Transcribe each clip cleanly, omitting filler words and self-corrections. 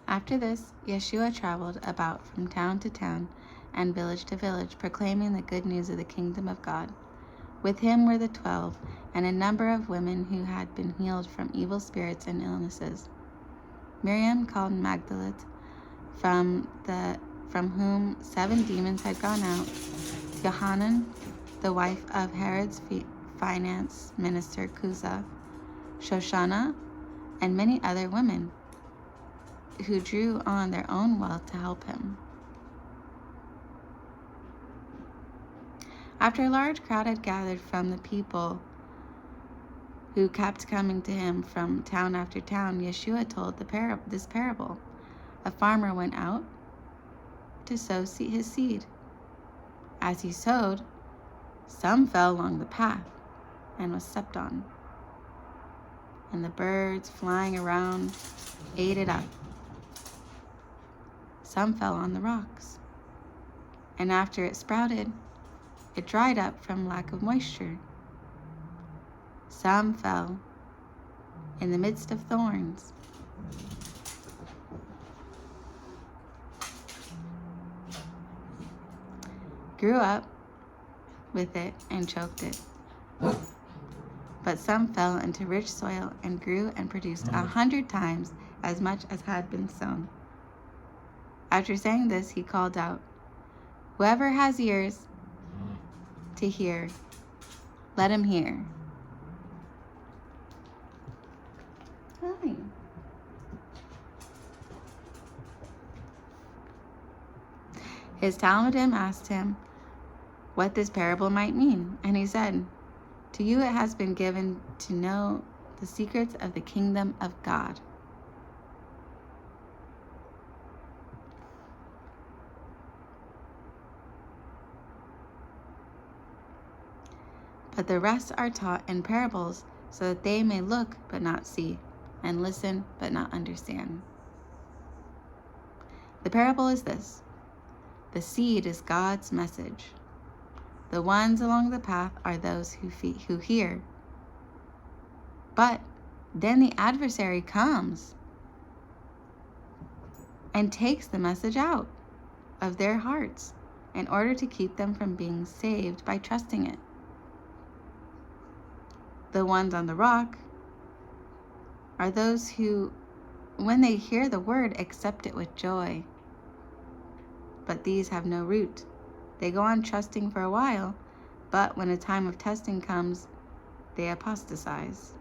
After this, Yeshua traveled about from town to town and village to village, proclaiming the good news of the kingdom of God. With him were the 12, and a number of women who had been healed from evil spirits and illnesses. Miriam, called Magdalene, from whom 7 demons had gone out, Johanan, the wife of Herod's finance minister Chuza, Shoshana, and many other women who drew on their own wealth to help him. After a large crowd had gathered from the people who kept coming to him from town after town, Yeshua told this parable. A farmer went out to sow his seed. As he sowed, some fell along the path and was stepped on, and the birds flying around ate it up. Some fell on the rocks, and after it sprouted, it dried up from lack of moisture. Some fell in the midst of thorns, grew up with it and choked it. But some fell into rich soil and grew and produced 100 times as much as had been sown. After saying this, he called out, "Whoever has ears to hear, let him hear." Hi. His Talmudim asked him what this parable might mean, and he said, "To you it has been given to know the secrets of the kingdom of God. But the rest are taught in parables, so that they may look but not see, and listen but not understand." The parable is this: the seed is God's message. The ones along the path are those who hear. But then the adversary comes and takes the message out of their hearts in order to keep them from being saved by trusting it. The ones on the rock are those who, when they hear the word, accept it with joy. But these have no root. They go on trusting for a while, but when a time of testing comes, they apostatize.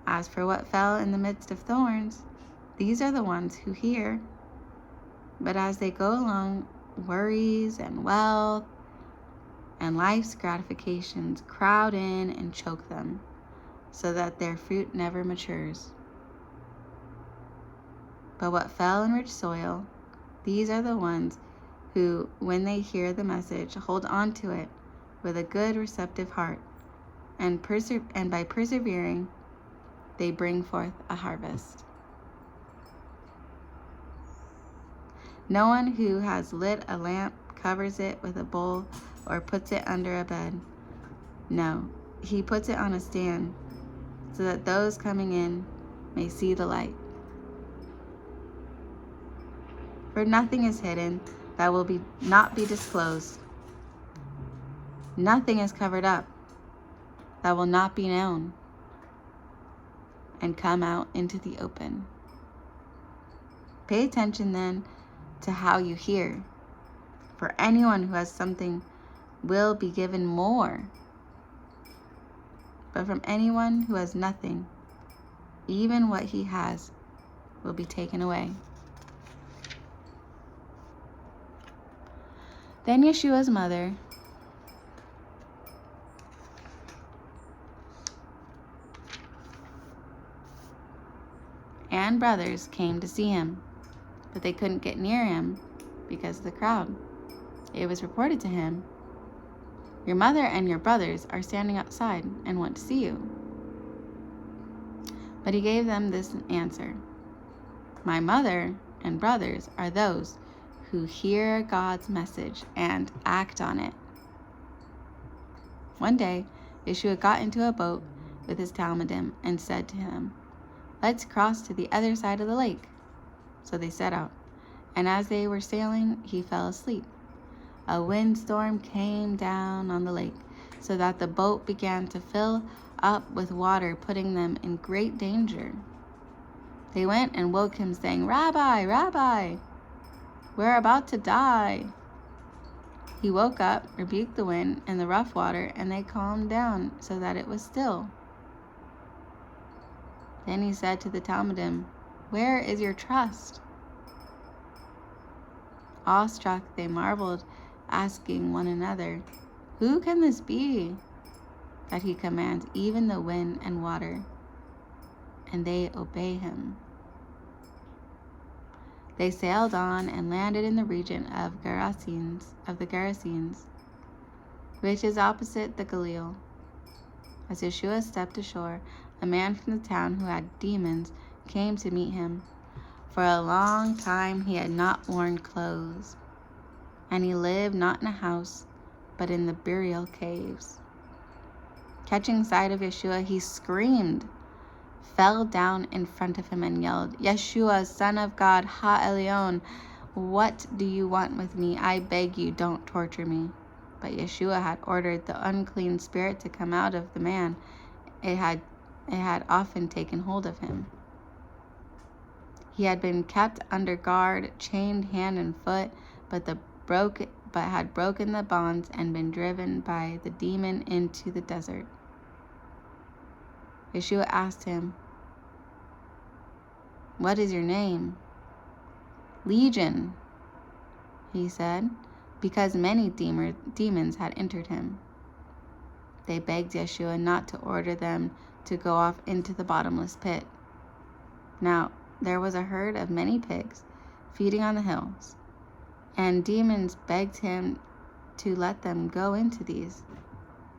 As for what fell in the midst of thorns, these are the ones who hear. But as they go along, worries and wealth and life's gratifications crowd in and choke them, so that their fruit never matures. But what fell in rich soil, these are the ones who, when they hear the message, hold on to it with a good, receptive heart, and by persevering, they bring forth a harvest. No one who has lit a lamp covers it with a bowl or puts it under a bed. No, he puts it on a stand, so that those coming in may see the light. For nothing is hidden that will not be disclosed. Nothing is covered up that will not be known and come out into the open. Pay attention then to how you hear. For anyone who has something will be given more. But from anyone who has nothing, even what he has will be taken away. Then Yeshua's mother and brothers came to see him, but they couldn't get near him because of the crowd. It was reported to him, "Your mother and your brothers are standing outside and want to see you." But he gave them this answer: "My mother and brothers are those who hear God's message and act on it." One day, Yeshua got into a boat with his Talmudim and said to him, "Let's cross to the other side of the lake." So they set out, and as they were sailing, he fell asleep. A windstorm came down on the lake, so that the boat began to fill up with water, putting them in great danger. They went and woke him, saying, "Rabbi, Rabbi, we're about to die." He woke up, rebuked the wind and the rough water, and they calmed down so that it was still. Then he said to the Talmudim, "Where is your trust?" Awestruck, they marveled, asking one another, "Who can this be, that he commands even the wind and water, and they obey him?" They sailed on and landed in the region of the Gerasenes, which is opposite the Galil. As Yeshua stepped ashore, a man from the town who had demons came to meet him. For a long time he had not worn clothes, and he lived not in a house, but in the burial caves. Catching sight of Yeshua, he screamed, fell down in front of him, and yelled, "Yeshua, Son of God, Ha-Elyon, what do you want with me? I beg you, don't torture me." But Yeshua had ordered the unclean spirit to come out of the man. It had often taken hold of him. He had been kept under guard, chained hand and foot, but had broken the bonds and been driven by the demon into the desert. Yeshua asked him, "What is your name?" "Legion," he said, because many demons had entered him. They begged Yeshua not to order them to go off into the bottomless pit. Now, there was a herd of many pigs feeding on the hills, and demons begged him to let them go into these.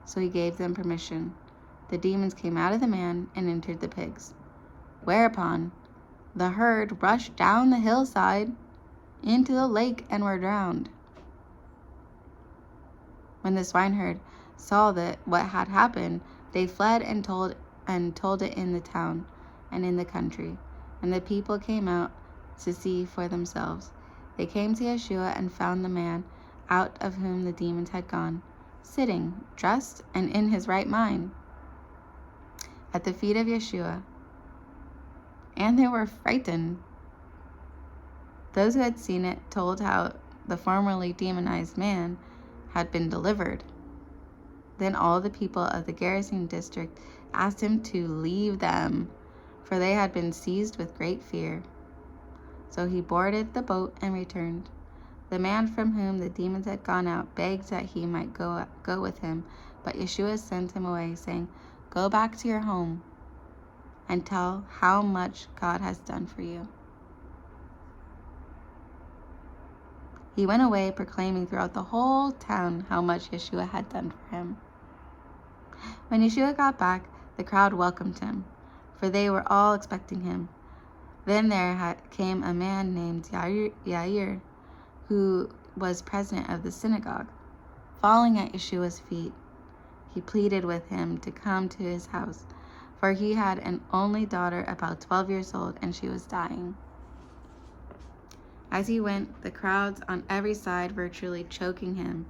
So he gave them permission. The demons came out of the man and entered the pigs, whereupon the herd rushed down the hillside into the lake and were drowned. When the swineherd saw what had happened, they fled and told it in the town and in the country, and the people came out to see for themselves. They came to Yeshua and found the man out of whom the demons had gone, sitting, dressed, and in his right mind, at the feet of Yeshua, and they were frightened. Those who had seen it told how the formerly demonized man had been delivered. Then all the people of the Gerasene district asked him to leave them, for they had been seized with great fear. So he boarded the boat and returned. The man from whom the demons had gone out begged that he might go with him, but Yeshua sent him away, saying, "Go back to your home and tell how much God has done for you." He went away proclaiming throughout the whole town how much Yeshua had done for him. When Yeshua got back, the crowd welcomed him, for they were all expecting him. Then there came a man named Yair, who was president of the synagogue. Falling at Yeshua's feet, he pleaded with him to come to his house, for he had an only daughter about 12 years old, and she was dying. As he went, the crowds on every side virtually choking him.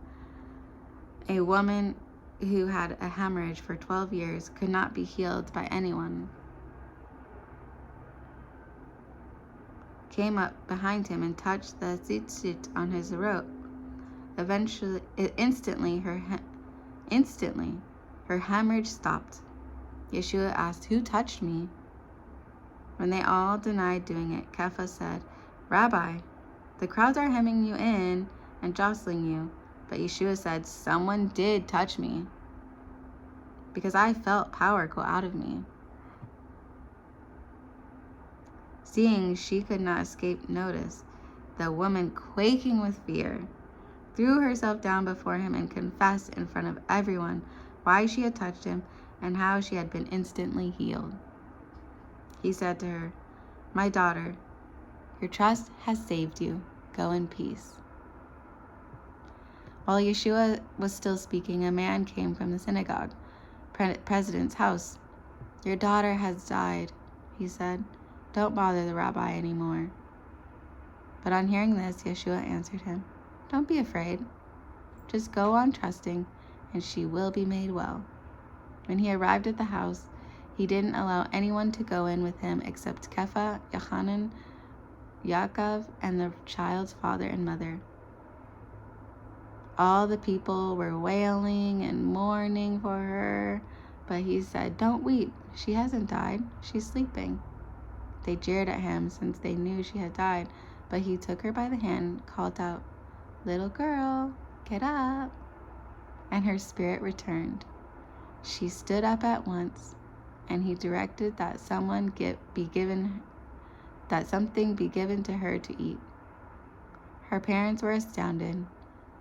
A woman who had a hemorrhage for 12 years could not be healed by anyone, came up behind him and touched the tzitzit on his robe. Instantly, her hemorrhage stopped. Yeshua asked, "Who touched me?" When they all denied doing it, Kepha said, "Rabbi, the crowds are hemming you in and jostling you." But Yeshua said, "Someone did touch me, because I felt power go out of me." Seeing she could not escape notice, the woman, quaking with fear, threw herself down before him and confessed in front of everyone why she had touched him and how she had been instantly healed. He said to her, "My daughter, your trust has saved you. Go in peace." While Yeshua was still speaking, a man came from the synagogue president's house. "Your daughter has died," he said. "Don't bother the rabbi anymore." But on hearing this, Yeshua answered him, "Don't be afraid. Just go on trusting, and she will be made well." When he arrived at the house, he didn't allow anyone to go in with him except Kepha, Yochanan, Yaakov, and the child's father and mother. All the people were wailing and mourning for her, but he said, "Don't weep. She hasn't died. She's sleeping." They jeered at him since they knew she had died, but he took her by the hand, called out, "Little girl, get up." And her spirit returned. She stood up at once, and he directed that something be given to her to eat. Her parents were astounded,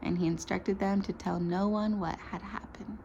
and he instructed them to tell no one what had happened.